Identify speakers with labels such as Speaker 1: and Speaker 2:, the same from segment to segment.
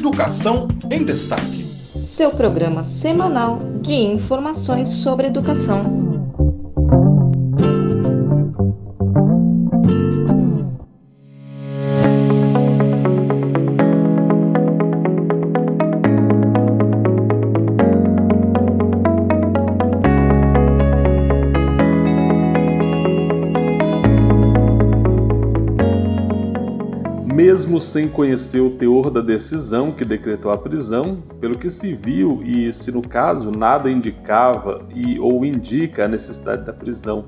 Speaker 1: Educação em Destaque.
Speaker 2: Seu programa semanal de informações sobre educação.
Speaker 3: Mesmo sem conhecer o teor da decisão que decretou a prisão, pelo que se viu e se no caso nada indicava ou indica a necessidade da prisão,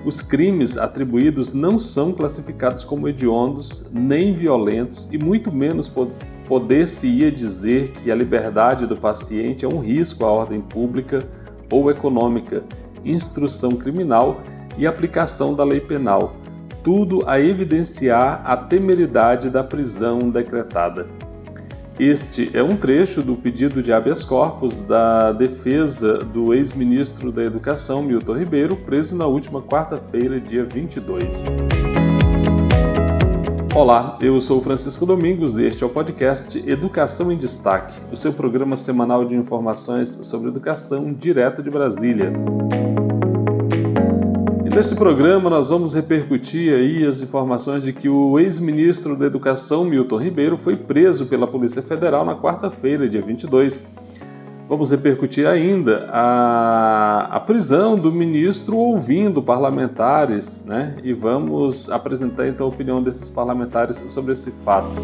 Speaker 3: os crimes atribuídos não são classificados como hediondos nem violentos e muito menos poder-se-ia dizer que a liberdade do paciente é um risco à ordem pública ou econômica, instrução criminal e aplicação da lei penal. Tudo a evidenciar a temeridade da prisão decretada. Este é um trecho do pedido de habeas corpus da defesa do ex-ministro da Educação, Milton Ribeiro, preso na última quarta-feira, dia 22. Olá, eu sou Francisco Domingos e este é o podcast Educação em Destaque, o seu programa semanal de informações sobre educação direto de Brasília. Neste programa nós vamos repercutir aí as informações de que o ex-ministro da Educação, Milton Ribeiro, foi preso pela Polícia Federal na quarta-feira, dia 22. Vamos repercutir ainda a prisão do ministro ouvindo parlamentares, né? E vamos apresentar então a opinião desses parlamentares sobre esse fato.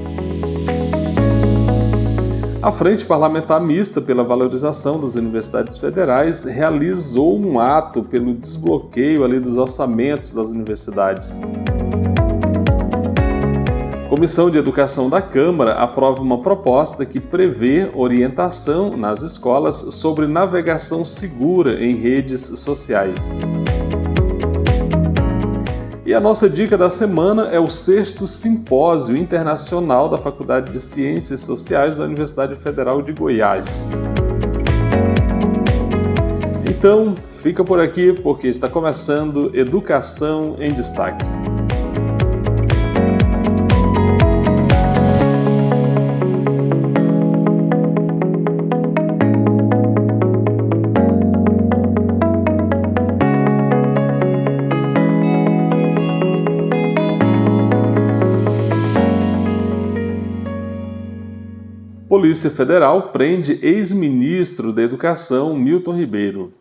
Speaker 3: A Frente Parlamentar Mista pela Valorização das Universidades Federais realizou um ato pelo desbloqueio ali dos orçamentos das universidades. A Comissão de Educação da Câmara aprova uma proposta que prevê orientação nas escolas sobre navegação segura em redes sociais. E a nossa dica da semana é o 6º Simpósio Internacional da Faculdade de Ciências Sociais da Universidade Federal de Goiás. Então, fica por aqui porque está começando Educação em Destaque. Polícia Federal prende ex-ministro da Educação, Milton Ribeiro.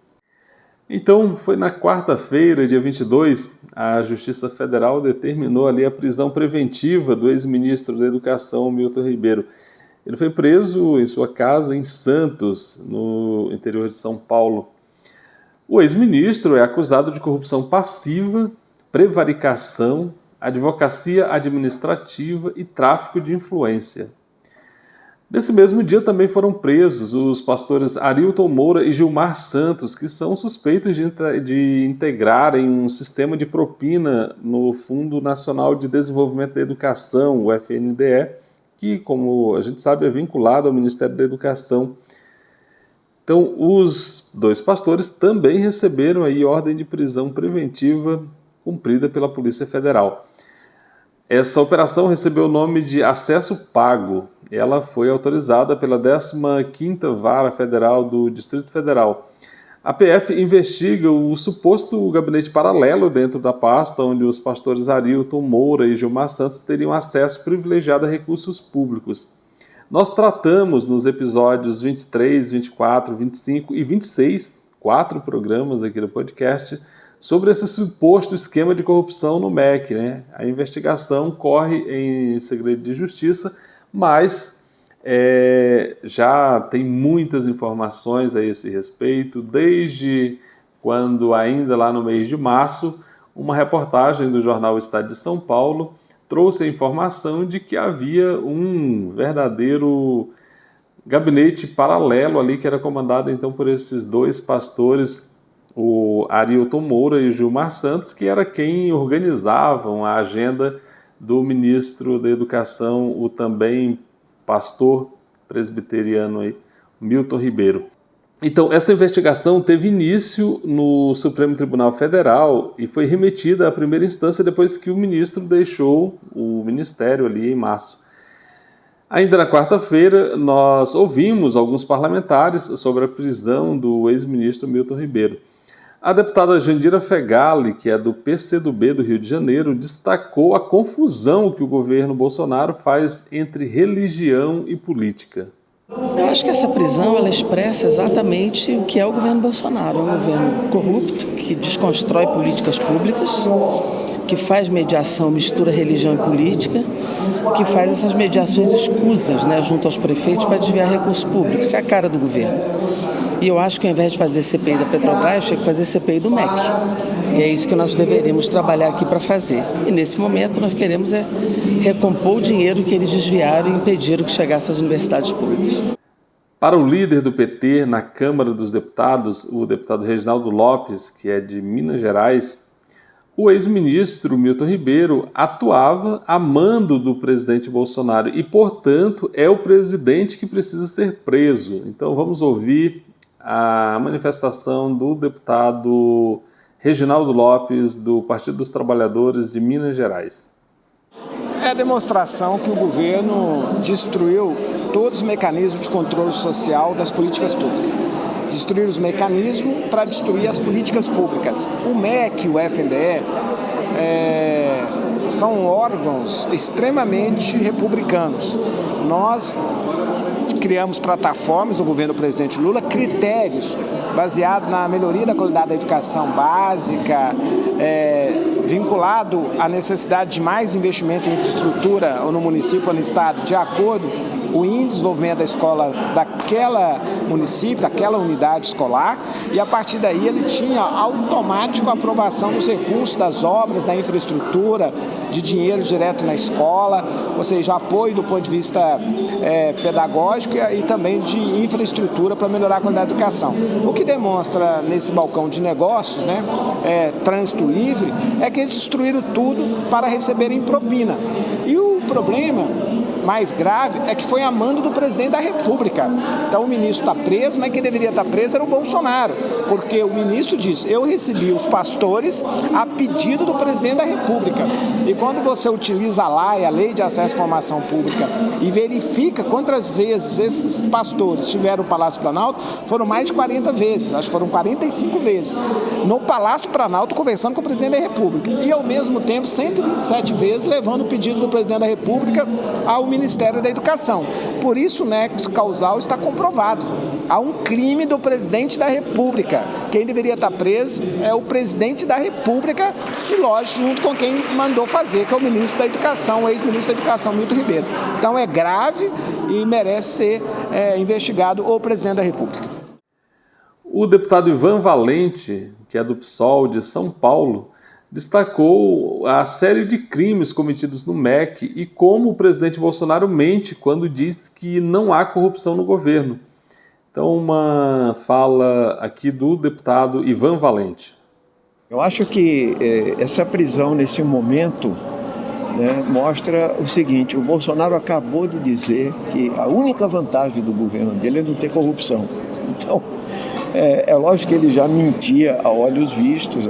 Speaker 3: Então, foi na quarta-feira, dia 22, a Justiça Federal determinou ali a prisão preventiva do ex-ministro da Educação, Milton Ribeiro. Ele foi preso em sua casa em Santos, no interior de São Paulo. O ex-ministro é acusado de corrupção passiva, prevaricação, advocacia administrativa e tráfico de influência. Nesse mesmo dia também foram presos os pastores Arilton Moura e Gilmar Santos, que são suspeitos de integrarem um sistema de propina no Fundo Nacional de Desenvolvimento da Educação, o FNDE, que, como a gente sabe, é vinculado ao Ministério da Educação. Então, os dois pastores também receberam aí ordem de prisão preventiva cumprida pela Polícia Federal. Essa operação recebeu o nome de Acesso Pago. Ela foi autorizada pela 15ª Vara Federal do Distrito Federal. A PF investiga o suposto gabinete paralelo dentro da pasta, onde os pastores Arilton Moura e Gilmar Santos teriam acesso privilegiado a recursos públicos. Nós tratamos nos episódios 23, 24, 25 e 26, 4 programas aqui do podcast, sobre esse suposto esquema de corrupção no MEC, né? A investigação corre em segredo de justiça, mas já tem muitas informações a esse respeito, desde quando, ainda lá no mês de março, uma reportagem do jornal Estado de São Paulo trouxe a informação de que havia um verdadeiro gabinete paralelo ali, que era comandado então por esses dois pastores, o Arilton Moura e o Gilmar Santos, que era quem organizavam a agenda do ministro da Educação, o também pastor presbiteriano aí, Milton Ribeiro. Então, essa investigação teve início no Supremo Tribunal Federal e foi remetida à primeira instância depois que o ministro deixou o ministério ali em março. Ainda na quarta-feira, nós ouvimos alguns parlamentares sobre a prisão do ex-ministro Milton Ribeiro. A deputada Jandira Fegali, que é do PCdoB do Rio de Janeiro, destacou a confusão que o governo Bolsonaro faz entre religião e política.
Speaker 4: Eu acho que essa prisão ela expressa exatamente o que é o governo Bolsonaro. É um governo corrupto, que desconstrói políticas públicas, que faz mediação, mistura religião e política, que faz essas mediações escusas, junto aos prefeitos para desviar recursos públicos. Isso é a cara do governo. E eu acho que ao invés de fazer CPI da Petrobras, tinha que fazer CPI do MEC. E é isso que nós deveríamos trabalhar aqui para fazer. E nesse momento nós queremos recompor o dinheiro que eles desviaram e impediram que chegasse às universidades públicas.
Speaker 3: Para o líder do PT na Câmara dos Deputados, o deputado Reginaldo Lopes, que é de Minas Gerais, o ex-ministro Milton Ribeiro atuava a mando do presidente Bolsonaro e, portanto, é o presidente que precisa ser preso. Então vamos ouvir a manifestação do deputado Reginaldo Lopes, do Partido dos Trabalhadores de Minas Gerais.
Speaker 5: É a demonstração que o governo destruiu todos os mecanismos de controle social das políticas públicas. Destruir os mecanismos para destruir as políticas públicas. O MEC e o FNDE são órgãos extremamente republicanos. Nós criamos plataformas no governo do presidente Lula, critérios baseados na melhoria da qualidade da educação básica, vinculado à necessidade de mais investimento em infraestrutura ou no município ou no estado, de acordo com o índice de desenvolvimento da escola daquela município, daquela unidade escolar, e a partir daí ele tinha automático a aprovação dos recursos, das obras, da infraestrutura, de dinheiro direto na escola, ou seja, apoio do ponto de vista pedagógico e também de infraestrutura para melhorar a qualidade da educação. O que demonstra nesse balcão de negócios, trânsito livre, é que eles destruíram tudo para receberem propina. E o problema mais grave é que foi a mando do presidente da República. Então o ministro está preso, mas quem deveria estar preso era o Bolsonaro, porque o ministro disse: eu recebi os pastores a pedido do presidente da República. E quando você utiliza a Lei de Acesso à Informação Pública, e verifica quantas vezes esses pastores estiveram no Palácio Planalto, foram mais de 40 vezes, acho que foram 45 vezes, no Palácio Planalto conversando com o presidente da República. E ao mesmo tempo 127 vezes levando o pedido do presidente da República ao Ministério da Educação. Por isso o nexo causal está comprovado. Há um crime do presidente da República. Quem deveria estar preso é o presidente da República, e lógico, junto com quem mandou fazer, que é o ministro da Educação, o ex-ministro da Educação, Milton Ribeiro. Então é grave e merece ser investigado o presidente da República.
Speaker 3: O deputado Ivan Valente, que é do PSOL de São Paulo, destacou a série de crimes cometidos no MEC e como o presidente Bolsonaro mente quando diz que não há corrupção no governo. Então, uma fala aqui do deputado Ivan Valente.
Speaker 6: Eu acho que essa prisão nesse momento mostra o seguinte: o Bolsonaro acabou de dizer que a única vantagem do governo dele é não ter corrupção. Então, é lógico que ele já mentia a olhos vistos,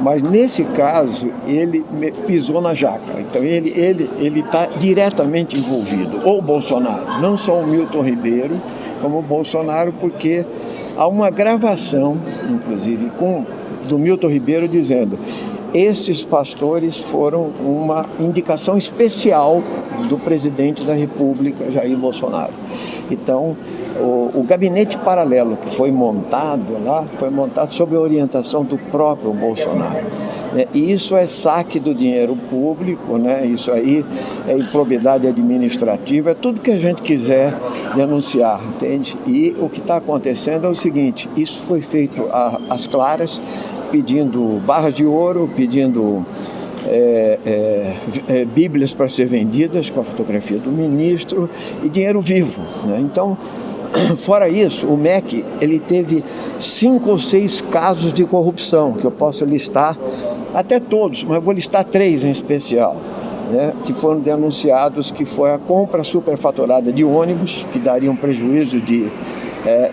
Speaker 6: mas nesse caso ele pisou na jaca. Então ele está diretamente envolvido, ou o Bolsonaro, não só o Milton Ribeiro, como o Bolsonaro, porque há uma gravação, inclusive, do Milton Ribeiro dizendo: estes pastores foram uma indicação especial do presidente da República, Jair Bolsonaro. Então, o gabinete paralelo que foi montado lá, foi montado sob a orientação do próprio Bolsonaro. E isso é saque do dinheiro público, isso aí é improbidade administrativa, é tudo que a gente quiser denunciar, entende? E o que está acontecendo é o seguinte: isso foi feito às claras, pedindo barras de ouro, pedindo bíblias para ser vendidas com a fotografia do ministro e dinheiro vivo, Então, fora isso, o MEC ele teve 5 ou 6 casos de corrupção, que eu posso listar, até todos, mas vou listar 3 em especial, que foram denunciados, que foi a compra superfaturada de ônibus, que daria um prejuízo de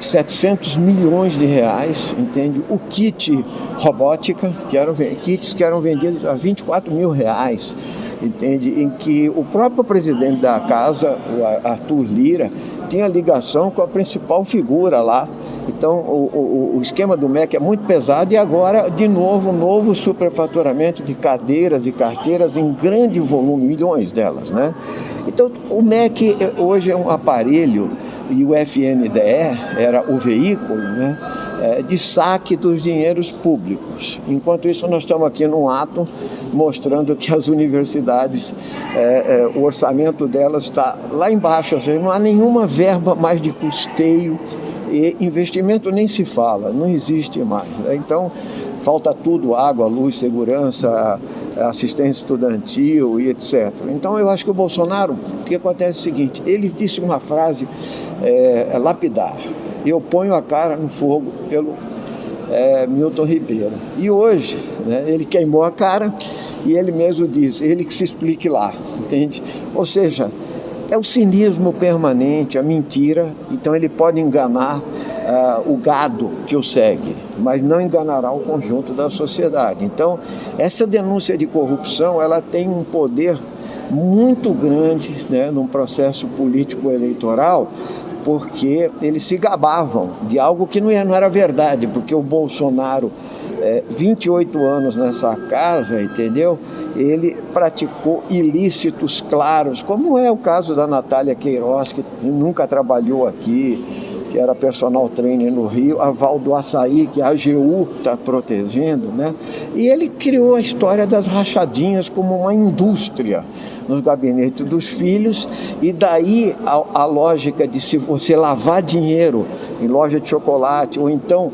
Speaker 6: 700 milhões de reais, entende? O kit robótica, kits que eram vendidos a 24 mil reais, entende? Em que o próprio presidente da casa, o Arthur Lira, tinha ligação com a principal figura lá. Então, o esquema do MEC é muito pesado e agora, de novo, um novo superfaturamento de cadeiras e carteiras em grande volume, milhões delas, né? Então, o MEC hoje é um aparelho, e o FNDE era o veículo, né, de saque dos dinheiros públicos. Enquanto isso, nós estamos aqui num ato mostrando que as universidades, o orçamento delas está lá embaixo, ou seja, não há nenhuma verba mais de custeio, e investimento nem se fala, não existe mais, né? Então, falta tudo: água, luz, segurança, assistência estudantil e etc. Então, eu acho que o Bolsonaro, o que acontece é o seguinte: ele disse uma frase lapidar: eu ponho a cara no fogo pelo Milton Ribeiro. E hoje, né, ele queimou a cara e ele mesmo diz, ele que se explique lá, entende? Ou seja, é o cinismo permanente, a mentira. Então ele pode enganar o gado que o segue, mas não enganará o conjunto da sociedade. Então, essa denúncia de corrupção, ela tem um poder muito grande, né, num processo político-eleitoral, porque eles se gabavam de algo que não era verdade, porque o Bolsonaro, 28 anos nessa casa, entendeu? Ele praticou ilícitos claros, como é o caso da Natália Queiroz, que nunca trabalhou aqui, que era personal trainer no Rio, a Val do Açaí, que a AGU está protegendo, né? E ele criou a história das rachadinhas como uma indústria nos gabinetes dos filhos, e daí a lógica de se você lavar dinheiro em loja de chocolate, ou então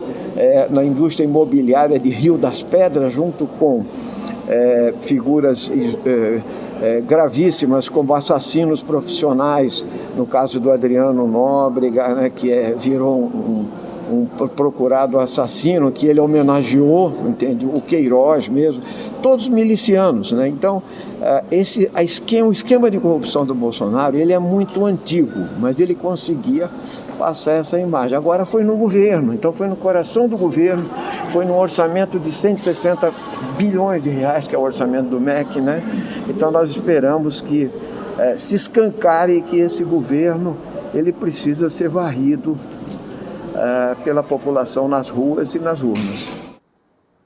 Speaker 6: na indústria imobiliária de Rio das Pedras, junto com figuras gravíssimas como assassinos profissionais, no caso do Adriano Nóbrega, né, que virou um procurado assassino, que ele homenageou, entende? O Queiroz mesmo, todos milicianos, né? Então, o esquema de corrupção do Bolsonaro, ele é muito antigo, mas ele conseguia passar essa imagem. Agora foi no governo, então foi no coração do governo, foi no orçamento de 160 bilhões de reais, que é o orçamento do MEC, né? Então nós esperamos que se escancare que esse governo, ele precisa ser varrido pela população nas ruas e nas urnas.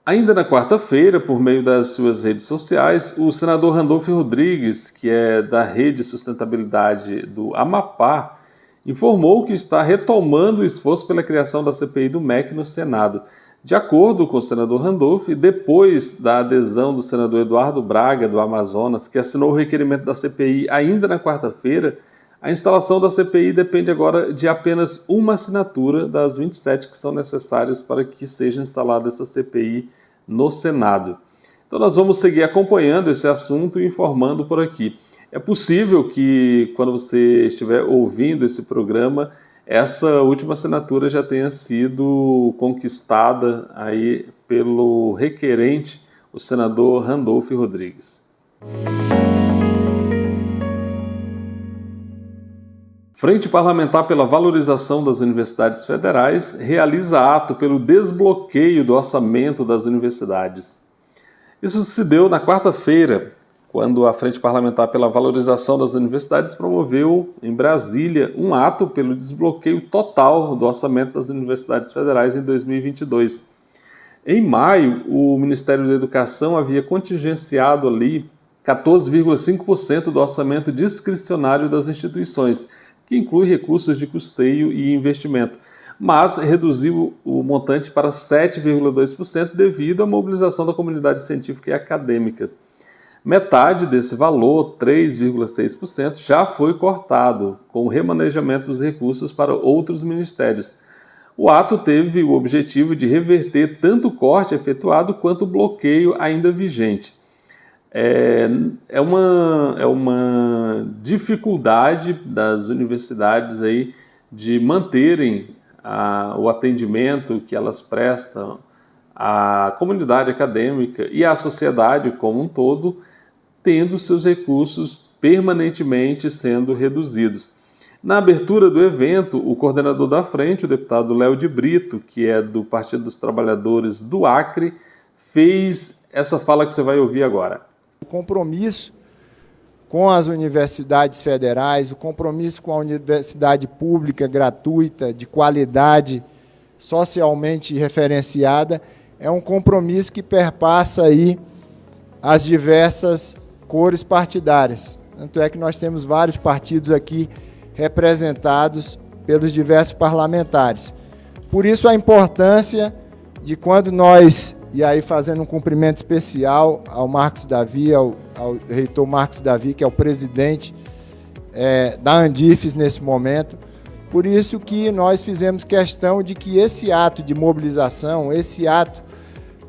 Speaker 3: Ainda na quarta-feira, por meio das suas redes sociais, o senador Randolfo Rodrigues, que é da Rede Sustentabilidade do Amapá, informou que está retomando o esforço pela criação da CPI do MEC no Senado. De acordo com o senador Randolfo, depois da adesão do senador Eduardo Braga, do Amazonas, que assinou o requerimento da CPI ainda na quarta-feira, a instalação da CPI depende agora de apenas uma assinatura das 27 que são necessárias para que seja instalada essa CPI no Senado. Então nós vamos seguir acompanhando esse assunto e informando por aqui. É possível que, quando você estiver ouvindo esse programa, essa última assinatura já tenha sido conquistada aí pelo requerente, o senador Randolfo Rodrigues. Frente Parlamentar pela Valorização das Universidades Federais realiza ato pelo desbloqueio do orçamento das universidades. Isso se deu na quarta-feira, quando a Frente Parlamentar pela Valorização das Universidades promoveu em Brasília um ato pelo desbloqueio total do orçamento das universidades federais em 2022. Em maio, o Ministério da Educação havia contingenciado ali 14,5% do orçamento discricionário das instituições, que inclui recursos de custeio e investimento, mas reduziu o montante para 7,2% devido à mobilização da comunidade científica e acadêmica. Metade desse valor, 3,6%, já foi cortado, com o remanejamento dos recursos para outros ministérios. O ato teve o objetivo de reverter tanto o corte efetuado quanto o bloqueio ainda vigente. É uma dificuldade das universidades aí de manterem o atendimento que elas prestam à comunidade acadêmica e à sociedade como um todo, tendo seus recursos permanentemente sendo reduzidos. Na abertura do evento, o coordenador da frente, o deputado Léo de Brito, que é do Partido dos Trabalhadores do Acre, fez essa fala que você vai ouvir agora.
Speaker 7: O compromisso com as universidades federais, o compromisso com a universidade pública, gratuita, de qualidade, socialmente referenciada, é um compromisso que perpassa aí as diversas cores partidárias. Tanto é que nós temos vários partidos aqui representados pelos diversos parlamentares. Por isso a importância de quando nós, e aí fazendo um cumprimento especial ao Marcos Davi, ao reitor Marcos Davi, que é o presidente da Andifes nesse momento, por isso que nós fizemos questão de que esse ato de mobilização, esse ato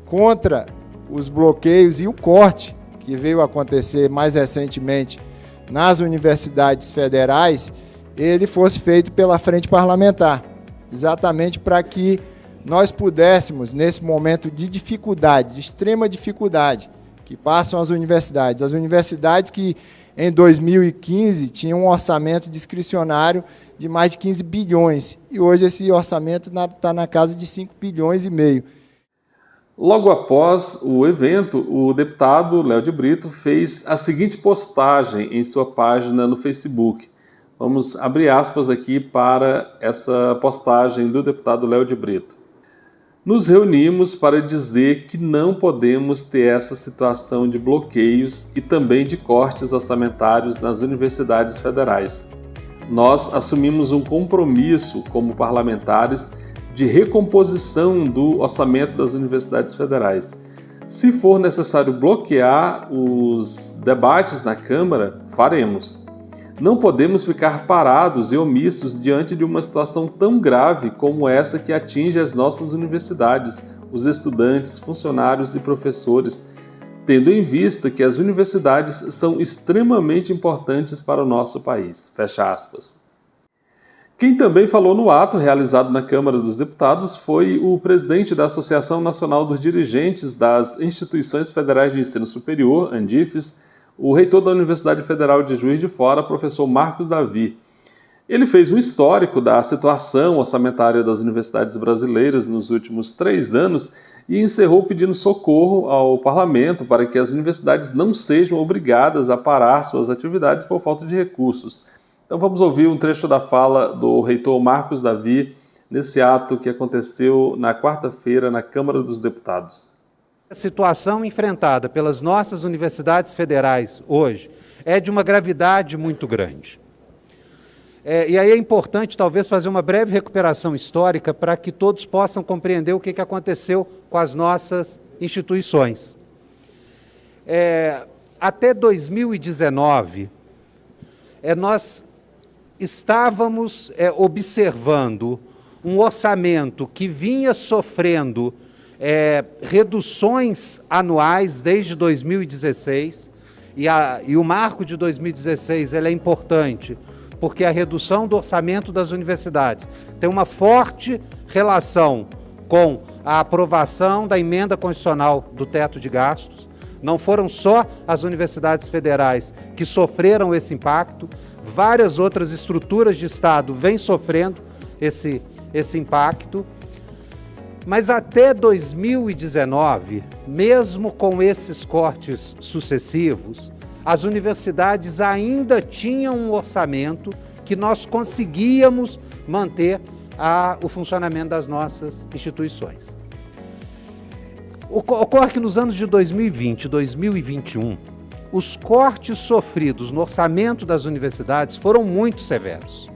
Speaker 7: contra os bloqueios e o corte que veio acontecer mais recentemente nas universidades federais, ele fosse feito pela frente parlamentar, exatamente para que nós pudéssemos, nesse momento de dificuldade, de extrema dificuldade, que passam as universidades que em 2015 tinham um orçamento discricionário de mais de 15 bilhões, e hoje esse orçamento está na casa de 5,5 bilhões.
Speaker 3: Logo após o evento, o deputado Léo de Brito fez a seguinte postagem em sua página no Facebook. Vamos abrir aspas aqui para essa postagem do deputado Léo de Brito. Nos reunimos para dizer que não podemos ter essa situação de bloqueios e também de cortes orçamentários nas universidades federais. Nós assumimos um compromisso como parlamentares de recomposição do orçamento das universidades federais. Se for necessário bloquear os debates na Câmara, faremos. Não podemos ficar parados e omissos diante de uma situação tão grave como essa que atinge as nossas universidades, os estudantes, funcionários e professores, tendo em vista que as universidades são extremamente importantes para o nosso país. Fecha aspas. Quem também falou no ato realizado na Câmara dos Deputados foi o presidente da Associação Nacional dos Dirigentes das Instituições Federais de Ensino Superior, Andifes, o reitor da Universidade Federal de Juiz de Fora, professor Marcos Davi. Ele fez um histórico da situação orçamentária das universidades brasileiras nos últimos 3 anos e encerrou pedindo socorro ao parlamento para que as universidades não sejam obrigadas a parar suas atividades por falta de recursos. Então vamos ouvir um trecho da fala do reitor Marcos Davi nesse ato que aconteceu na quarta-feira na Câmara dos Deputados.
Speaker 8: A situação enfrentada pelas nossas universidades federais hoje é de uma gravidade muito grande. E aí é importante talvez fazer uma breve recuperação histórica para que todos possam compreender o que aconteceu com as nossas instituições. Até 2019, nós estávamos observando um orçamento que vinha sofrendo reduções anuais desde 2016, e o marco de 2016 é importante, porque a redução do orçamento das universidades tem uma forte relação com a aprovação da emenda constitucional do teto de gastos. Não foram só as universidades federais que sofreram esse impacto, várias outras estruturas de Estado vêm sofrendo esse impacto. Mas até 2019, mesmo com esses cortes sucessivos, as universidades ainda tinham um orçamento que nós conseguíamos manter o funcionamento das nossas instituições. Ocorre que nos anos de 2020 e 2021, os cortes sofridos no orçamento das universidades foram muito severos.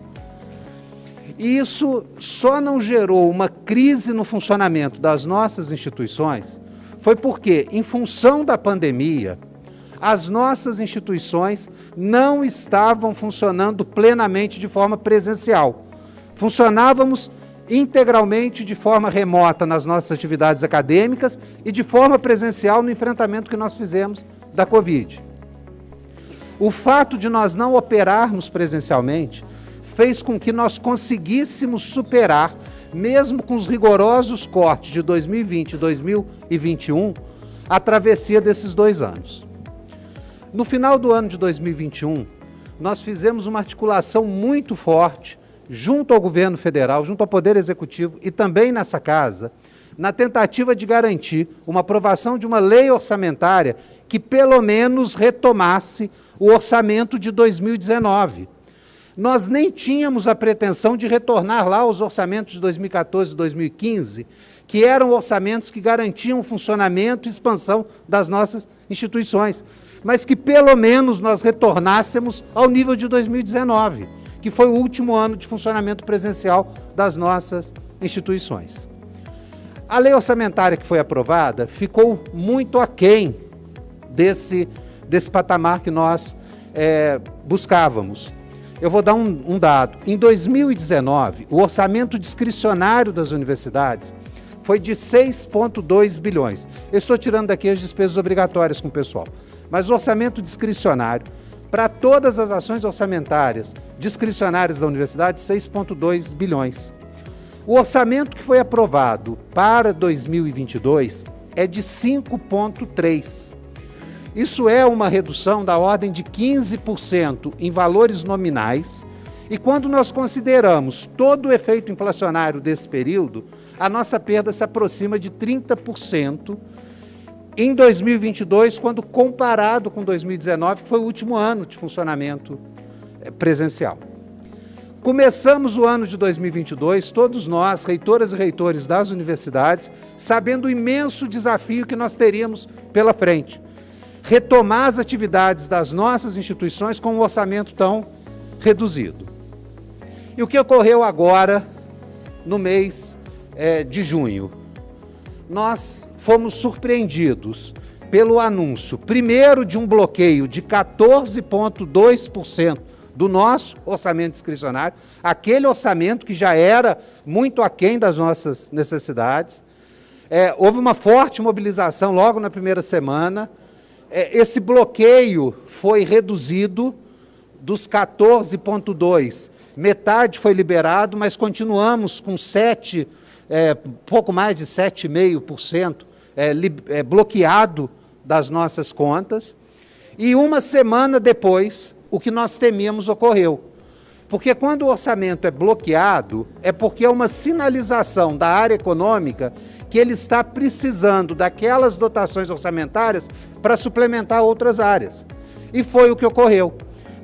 Speaker 8: E isso só não gerou uma crise no funcionamento das nossas instituições, foi porque, em função da pandemia, as nossas instituições não estavam funcionando plenamente de forma presencial. Funcionávamos integralmente de forma remota nas nossas atividades acadêmicas e de forma presencial no enfrentamento que nós fizemos da Covid. O fato de nós não operarmos presencialmente fez com que nós conseguíssemos superar, mesmo com os rigorosos cortes de 2020 e 2021, a travessia desses 2 anos. No final do ano de 2021, nós fizemos uma articulação muito forte junto ao governo federal, junto ao Poder Executivo e também nessa casa, na tentativa de garantir uma aprovação de uma lei orçamentária que pelo menos retomasse o orçamento de 2019. Nós nem tínhamos a pretensão de retornar lá aos orçamentos de 2014 e 2015, que eram orçamentos que garantiam o funcionamento e expansão das nossas instituições, mas que pelo menos nós retornássemos ao nível de 2019, que foi o último ano de funcionamento presencial das nossas instituições. A lei orçamentária que foi aprovada ficou muito aquém desse patamar que nós buscávamos. Eu vou dar um dado. Em 2019, o orçamento discricionário das universidades foi de 6,2 bilhões. Eu estou tirando daqui as despesas obrigatórias com o pessoal. Mas o orçamento discricionário, para todas as ações orçamentárias discricionárias da universidade, 6,2 bilhões. O orçamento que foi aprovado para 2022 é de 5,3. Isso é uma redução da ordem de 15% em valores nominais, e quando nós consideramos todo o efeito inflacionário desse período, a nossa perda se aproxima de 30% em 2022, quando comparado com 2019, que foi o último ano de funcionamento presencial. Começamos o ano de 2022, todos nós, reitoras e reitores das universidades, sabendo o imenso desafio que nós teríamos pela frente. Retomar as atividades das nossas instituições com um orçamento tão reduzido. E o que ocorreu agora, no mês de junho? Nós fomos surpreendidos pelo anúncio, primeiro, de um bloqueio de 14,2% do nosso orçamento discricionário, aquele orçamento que já era muito aquém das nossas necessidades. Houve uma forte mobilização logo na primeira semana. Esse bloqueio foi reduzido dos 14,2%. Metade foi liberado, mas continuamos com pouco mais de 7,5% bloqueado das nossas contas. E uma semana depois, o que nós temíamos ocorreu. Porque quando o orçamento é bloqueado, é porque é uma sinalização da área econômica que ele está precisando daquelas dotações orçamentárias para suplementar outras áreas. E foi o que ocorreu.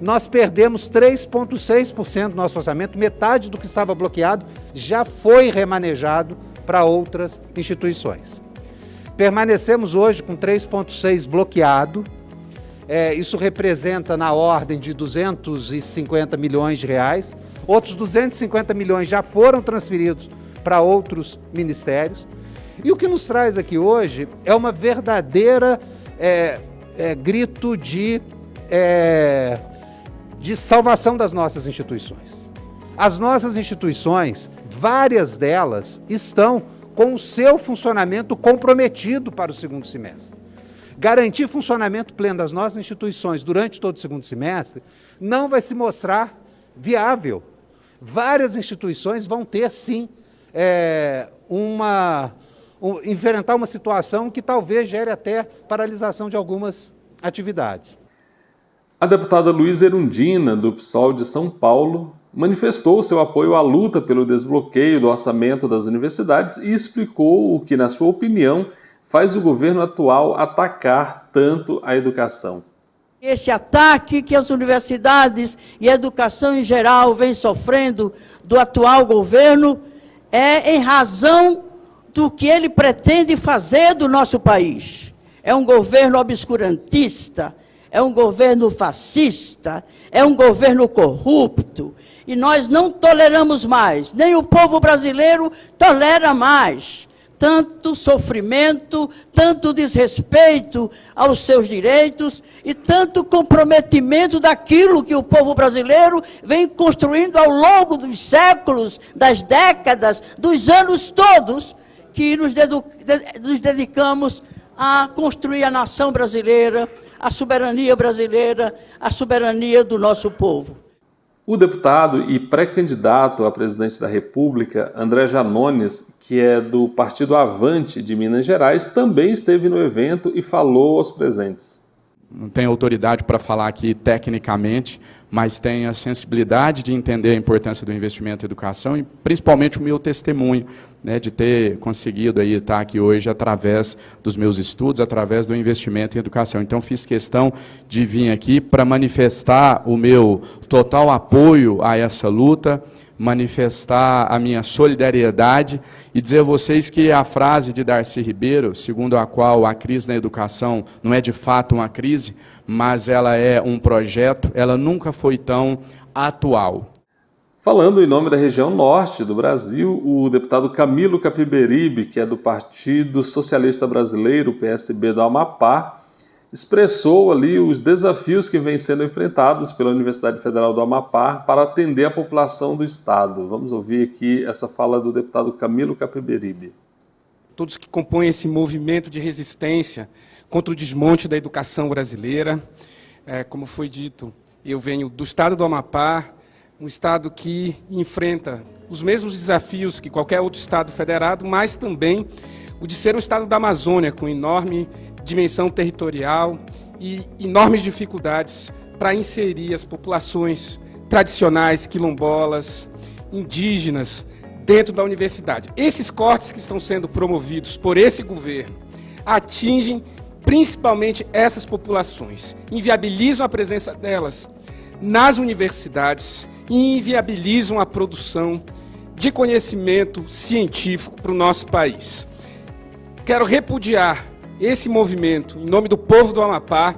Speaker 8: Nós perdemos 3,6% do nosso orçamento, metade do que estava bloqueado já foi remanejado para outras instituições. Permanecemos hoje com 3,6% bloqueado. Isso representa na ordem de 250 milhões de reais. Outros 250 milhões já foram transferidos para outros ministérios. E o que nos traz aqui hoje é uma verdadeira grito de salvação das nossas instituições. As nossas instituições, várias delas, estão com o seu funcionamento comprometido para o segundo semestre. Garantir funcionamento pleno das nossas instituições durante todo o segundo semestre não vai se mostrar viável. Várias instituições vão ter, sim, enfrentar uma situação que talvez gere até paralisação de algumas atividades.
Speaker 3: A deputada Luísa Erundina, do PSOL de São Paulo, manifestou seu apoio à luta pelo desbloqueio do orçamento das universidades e explicou o que, na sua opinião, faz o governo atual atacar tanto a educação.
Speaker 9: Esse ataque que as universidades e a educação em geral vêm sofrendo do atual governo é em razão do que ele pretende fazer do nosso país. É um governo obscurantista, é um governo fascista, é um governo corrupto, e nós não toleramos mais, nem o povo brasileiro tolera mais tanto sofrimento, tanto desrespeito aos seus direitos e tanto comprometimento daquilo que o povo brasileiro vem construindo ao longo dos séculos, das décadas, dos anos todos, que nos dedicamos a construir a nação brasileira, a soberania brasileira, a soberania do nosso povo.
Speaker 3: O deputado e pré-candidato a presidente da República, André Janones, que é do Partido Avante de Minas Gerais, também esteve no evento e falou aos presentes.
Speaker 10: Não tenho autoridade para falar aqui tecnicamente, mas tenho a sensibilidade de entender a importância do investimento em educação e principalmente o meu testemunho, né, de ter conseguido aí estar aqui hoje através dos meus estudos, através do investimento em educação. Então fiz questão de vir aqui para manifestar o meu total apoio a essa luta, manifestar a minha solidariedade e dizer a vocês que a frase de Darcy Ribeiro, segundo a qual a crise na educação não é de fato uma crise, mas ela é um projeto, ela nunca foi tão atual.
Speaker 3: Falando em nome da região norte do Brasil, o deputado Camilo Capiberibe, que é do Partido Socialista Brasileiro, PSB do Amapá, expressou ali os desafios que vêm sendo enfrentados pela Universidade Federal do Amapá para atender a população do estado. Vamos ouvir aqui essa fala do deputado Camilo Capiberibe.
Speaker 11: Todos que compõem esse movimento de resistência contra o desmonte da educação brasileira. Como foi dito, eu venho do estado do Amapá, um estado que enfrenta os mesmos desafios que qualquer outro estado federado, mas também o de ser um estado da Amazônia, com enorme dimensão territorial e enormes dificuldades para inserir as populações tradicionais, quilombolas, indígenas, dentro da universidade. Esses cortes que estão sendo promovidos por esse governo atingem principalmente essas populações, inviabilizam a presença delas nas universidades e inviabilizam a produção de conhecimento científico para o nosso país. Quero repudiar esse movimento, em nome do povo do Amapá,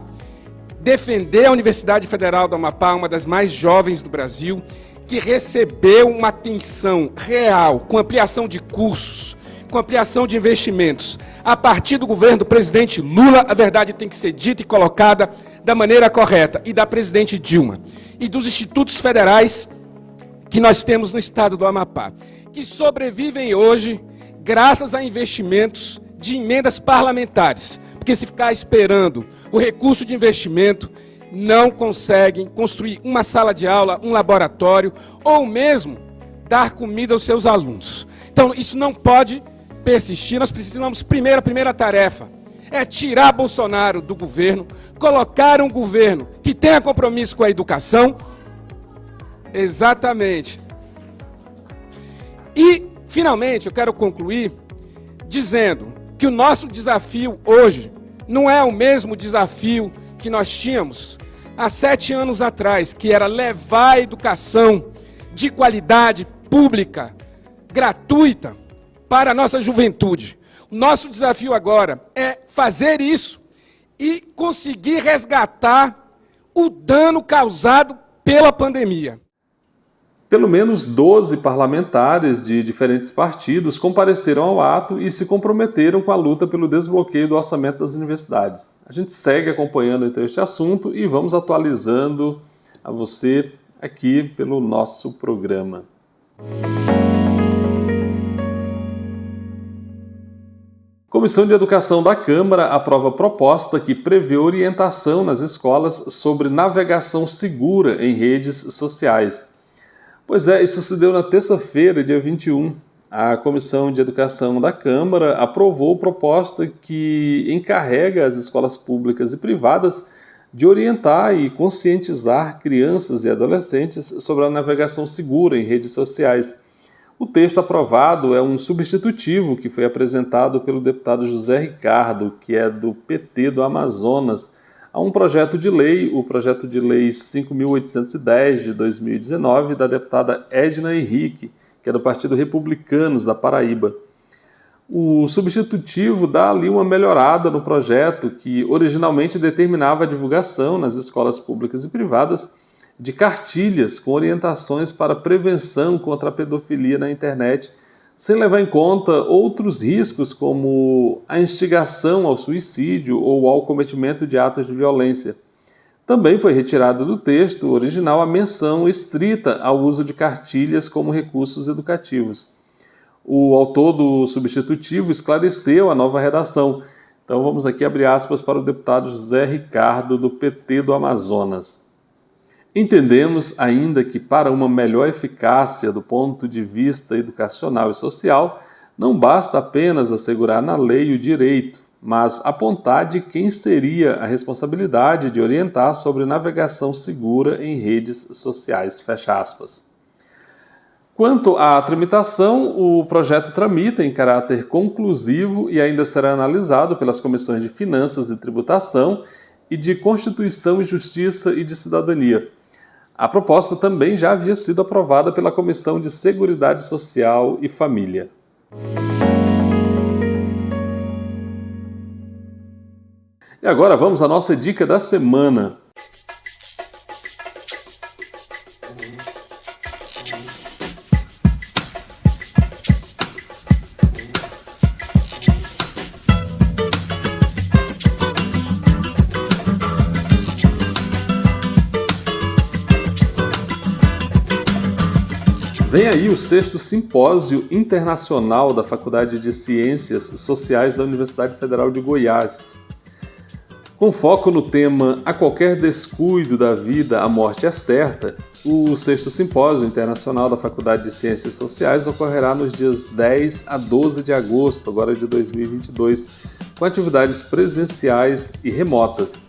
Speaker 11: defender a Universidade Federal do Amapá, uma das mais jovens do Brasil, que recebeu uma atenção real, com ampliação de cursos, com ampliação de investimentos. A partir do governo do presidente Lula, a verdade tem que ser dita e colocada da maneira correta, e da presidente Dilma, e dos institutos federais que nós temos no estado do Amapá, que sobrevivem hoje graças a investimentos de emendas parlamentares, porque se ficar esperando o recurso de investimento, não conseguem construir uma sala de aula, um laboratório, ou mesmo dar comida aos seus alunos. Então, isso não pode persistir. Nós precisamos, a primeira tarefa é tirar Bolsonaro do governo, colocar um governo que tenha compromisso com a educação. Exatamente. E, finalmente, eu quero concluir dizendo que o nosso desafio hoje não é o mesmo desafio que nós tínhamos há 7 anos atrás, que era levar a educação de qualidade pública, gratuita, para a nossa juventude. O nosso desafio agora é fazer isso e conseguir resgatar o dano causado pela pandemia.
Speaker 3: Pelo menos 12 parlamentares de diferentes partidos compareceram ao ato e se comprometeram com a luta pelo desbloqueio do orçamento das universidades. A gente segue acompanhando então este assunto e vamos atualizando a você aqui pelo nosso programa. Comissão de Educação da Câmara aprova proposta que prevê orientação nas escolas sobre navegação segura em redes sociais. Pois é, isso se deu na terça-feira, dia 21. A Comissão de Educação da Câmara aprovou proposta que encarrega as escolas públicas e privadas de orientar e conscientizar crianças e adolescentes sobre a navegação segura em redes sociais. O texto aprovado é um substitutivo que foi apresentado pelo deputado José Ricardo, que é do PT do Amazonas, a um projeto de lei, o projeto de lei 5.810 de 2019, da deputada Edna Henrique, que é do Partido Republicanos da Paraíba. O substitutivo dá ali uma melhorada no projeto, que originalmente determinava a divulgação nas escolas públicas e privadas de cartilhas com orientações para prevenção contra a pedofilia na internet, sem levar em conta outros riscos como a instigação ao suicídio ou ao cometimento de atos de violência. Também foi retirada do texto original a menção estrita ao uso de cartilhas como recursos educativos. O autor do substitutivo esclareceu a nova redação. Então vamos aqui abrir aspas para o deputado José Ricardo, do PT do Amazonas. Entendemos ainda que para uma melhor eficácia do ponto de vista educacional e social, não basta apenas assegurar na lei o direito, mas apontar de quem seria a responsabilidade de orientar sobre navegação segura em redes sociais, fecha aspas. Quanto à tramitação, o projeto tramita em caráter conclusivo e ainda será analisado pelas comissões de Finanças e Tributação e de Constituição e Justiça e de Cidadania. A proposta também já havia sido aprovada pela Comissão de Seguridade Social e Família. E agora vamos à nossa dica da semana. Vem aí o 6º Simpósio Internacional da Faculdade de Ciências Sociais da Universidade Federal de Goiás. Com foco no tema A Qualquer Descuido da Vida, a Morte é Certa, o 6º Simpósio Internacional da Faculdade de Ciências Sociais ocorrerá nos dias 10 a 12 de agosto, agora de 2022, com atividades presenciais e remotas.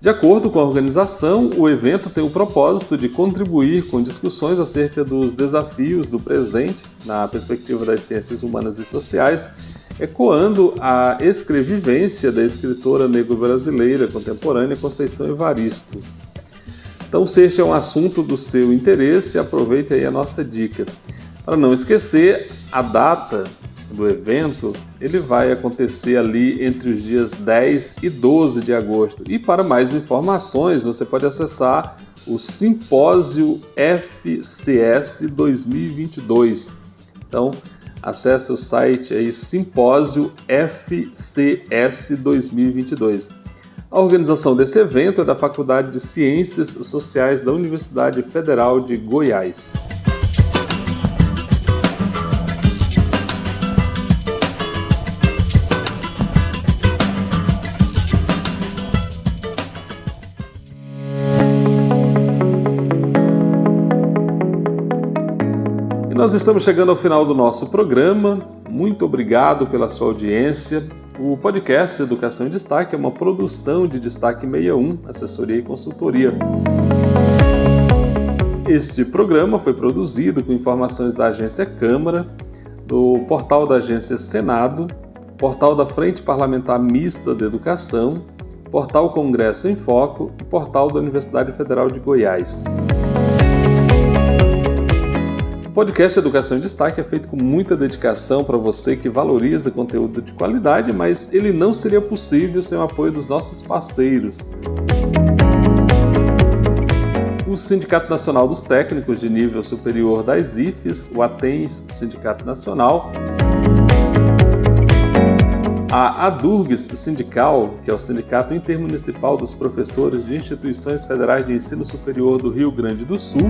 Speaker 3: De acordo com a organização, o evento tem o propósito de contribuir com discussões acerca dos desafios do presente, na perspectiva das ciências humanas e sociais, ecoando a escrevivência da escritora negro-brasileira contemporânea Conceição Evaristo. Então, se este é um assunto do seu interesse, aproveite aí a nossa dica. Para não esquecer, a data do evento, ele vai acontecer ali entre os dias 10 e 12 de agosto. E para mais informações, você pode acessar o Simpósio FCS 2022. Então, acesse o site aí, Simpósio FCS 2022. A organização desse evento é da Faculdade de Ciências Sociais da Universidade Federal de Goiás. Nós estamos chegando ao final do nosso programa. Muito obrigado pela sua audiência. O podcast Educação em Destaque é uma produção de Destaque 61, assessoria e consultoria. Este programa foi produzido com informações da Agência Câmara, do portal da Agência Senado, portal da Frente Parlamentar Mista de Educação, portal Congresso em Foco e portal da Universidade Federal de Goiás. O podcast Educação em Destaque é feito com muita dedicação para você que valoriza conteúdo de qualidade, mas ele não seria possível sem o apoio dos nossos parceiros. O Sindicato Nacional dos Técnicos de Nível Superior das IFES, o ATENS Sindicato Nacional, a ADURGS Sindical, que é o Sindicato Intermunicipal dos Professores de Instituições Federais de Ensino Superior do Rio Grande do Sul,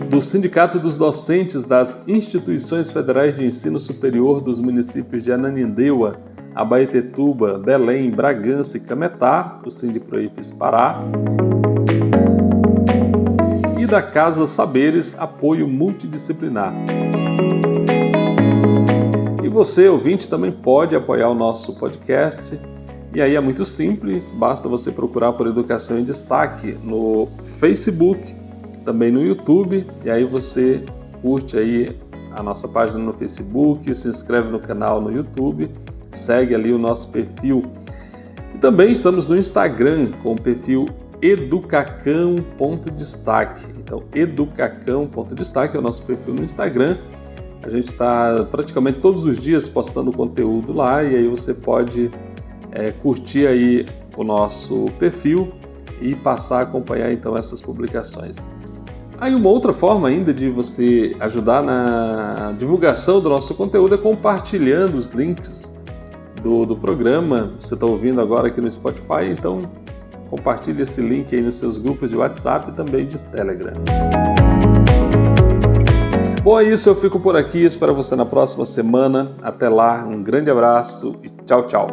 Speaker 3: do Sindicato dos Docentes das Instituições Federais de Ensino Superior dos municípios de Ananindeua, Abaetetuba, Belém, Bragança e Cametá, o Sindiproifes Pará, e da Casa Saberes Apoio Multidisciplinar. E você, ouvinte, também pode apoiar o nosso podcast. E aí é muito simples, basta você procurar por Educação em Destaque no Facebook, também no YouTube, e aí você curte aí a nossa página no Facebook, se inscreve no canal no YouTube, segue ali o nosso perfil. E também estamos no Instagram com o perfil educacão.destaque. Então, educacão.destaque é o nosso perfil no Instagram. A gente está praticamente todos os dias postando conteúdo lá, e aí você pode curtir aí o nosso perfil e passar a acompanhar então essas publicações. Aí uma outra forma ainda de você ajudar na divulgação do nosso conteúdo é compartilhando os links do programa. Você está ouvindo agora aqui no Spotify, então compartilhe esse link aí nos seus grupos de WhatsApp e também de Telegram. Bom, é isso, eu fico por aqui, espero você na próxima semana. Até lá, um grande abraço e tchau, tchau.